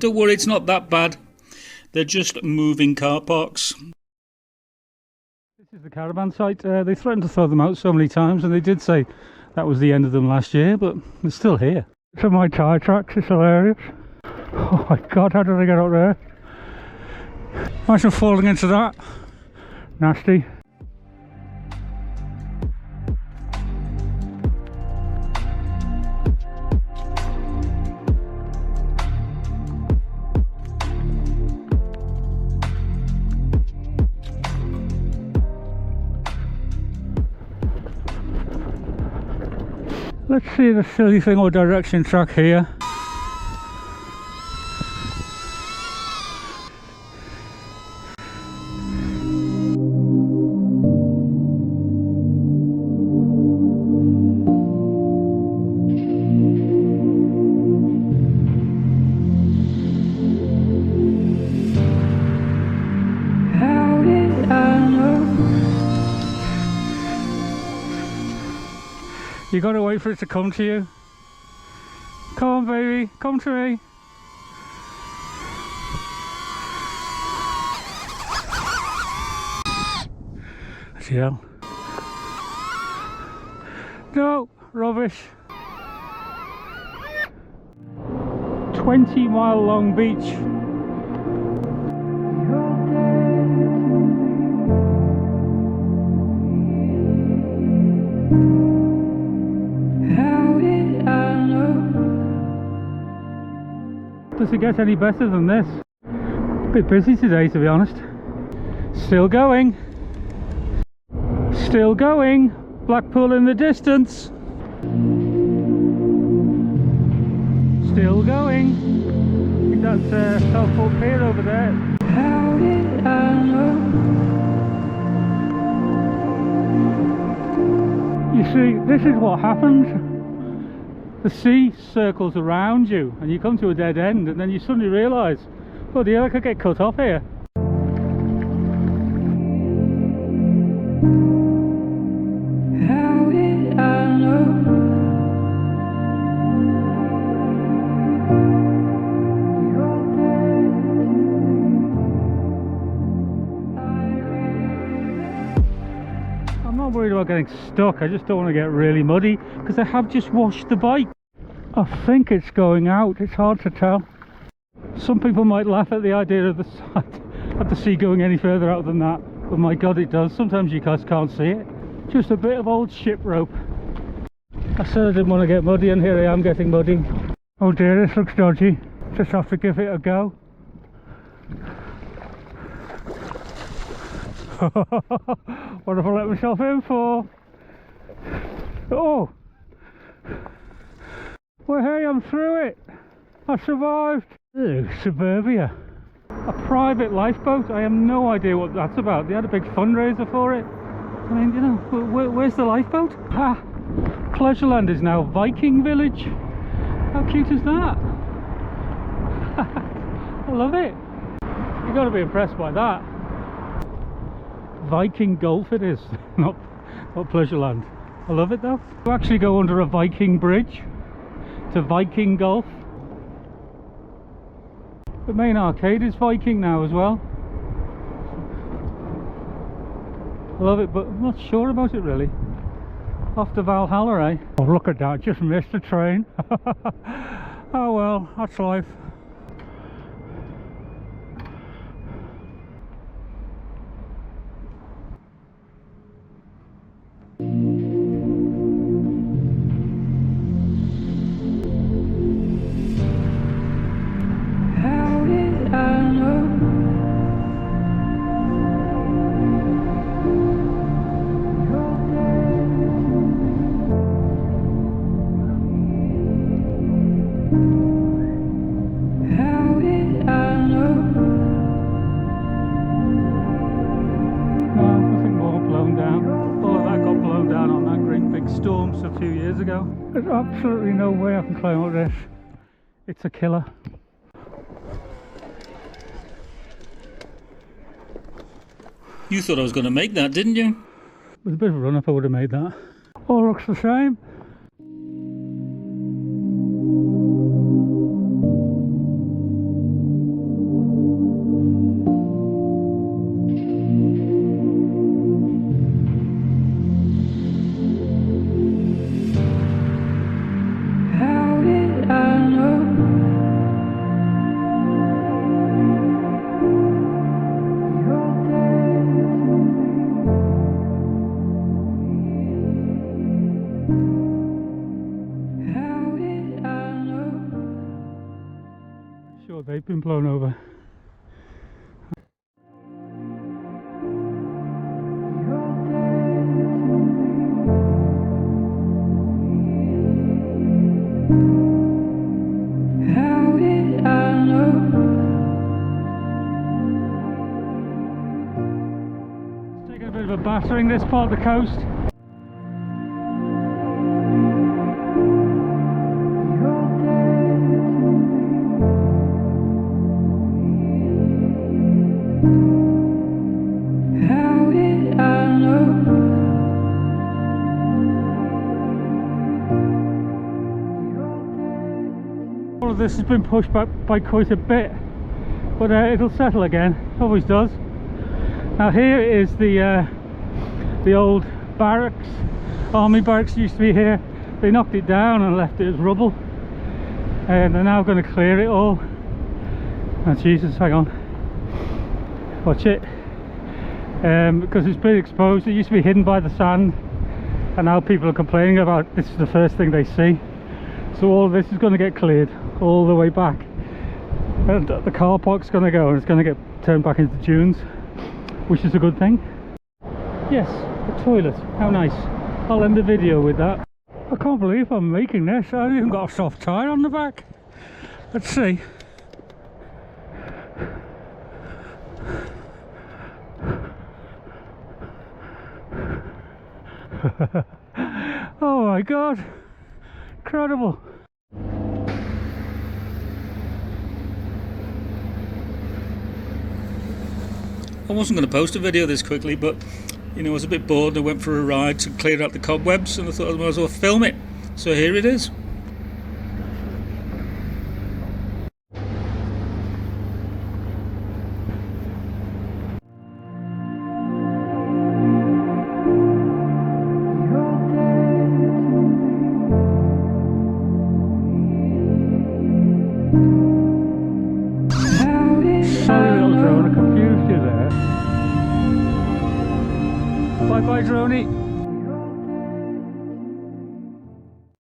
Don't worry, it's not that bad. They're just moving car parks. This is the caravan site. They threatened to throw them out so many times, and they did say that was the end of them last year, but they're still here. So my tyre tracks, it's hilarious. Oh my god, how did I get out there? Imagine falling into that. Nasty. Let's see the silly thing or direction track here. You gotta wait for it to come to you. Come on, baby, come to me. Yeah. No, rubbish. 20-mile long beach. Does it get any better than this? A bit busy today, to be honest. Still going. Still going. Blackpool in the distance. Still going. I think that's Southport Pier over there. How did I know? You see, this is what happens. The sea circles around you and you come to a dead end, and then you suddenly realise, oh dear, I could get cut off here. How did I know? I'm not worried about getting stuck, I just don't want to get really muddy because I have just washed the bike. I think it's going out, it's hard to tell. Some people might laugh at the idea of the sea going any further out than that, but my god it does. Sometimes you guys can't see it. Just a bit of old ship rope. I said I didn't want to get muddy, and here I am getting muddy. Oh dear, this looks dodgy. Just have to give it a go. What have I let myself in for? Oh! Well, hey, I'm through it. I survived. Ew, Suburbia. A private lifeboat. I have no idea what that's about. They had a big fundraiser for it. I mean, you know, where's the lifeboat? Ah, Pleasureland is now Viking village. How cute is that? I love it. You've got to be impressed by that. Viking Golf it is, not Pleasureland. I love it though. You actually go under a Viking bridge to Viking Golf. The main arcade is Viking now as well. I love it, but I'm not sure about it really. Off to Valhalla, eh? Oh, look at that, just missed a train. Oh well, that's life. storms a few years ago. There's absolutely no way I can climb up this. It's a killer. You thought I was going to make that, didn't you? With a bit of a run up I would have made that. All looks the same. Sure, they've been blown over. It's taken a bit of a battering, this part of the coast. All of this has been pushed back by quite a bit, but it'll settle again, always does. Now here is the old barracks. Army barracks used to be here. They knocked it down and left it as rubble, and they're now going to clear it all. Oh Jesus, hang on, watch it, because it's been exposed. It used to be hidden by the sand, and now people are complaining about this is the first thing they see. So all of this is going to get cleared all the way back, and the car park's going to go, and it's going to get turned back into dunes, which is a good thing. Yes, the toilet, how nice. I'll end the video with that. I can't believe I'm making this. I haven't even got a soft tire on the back. Let's see. Oh my god, incredible. I wasn't going to post a video this quickly, but you know, I was a bit bored. I went for a ride to clear out the cobwebs, and I thought I might as well film it. So here it is. Sorry little drone, I confused you there. Bye bye droney.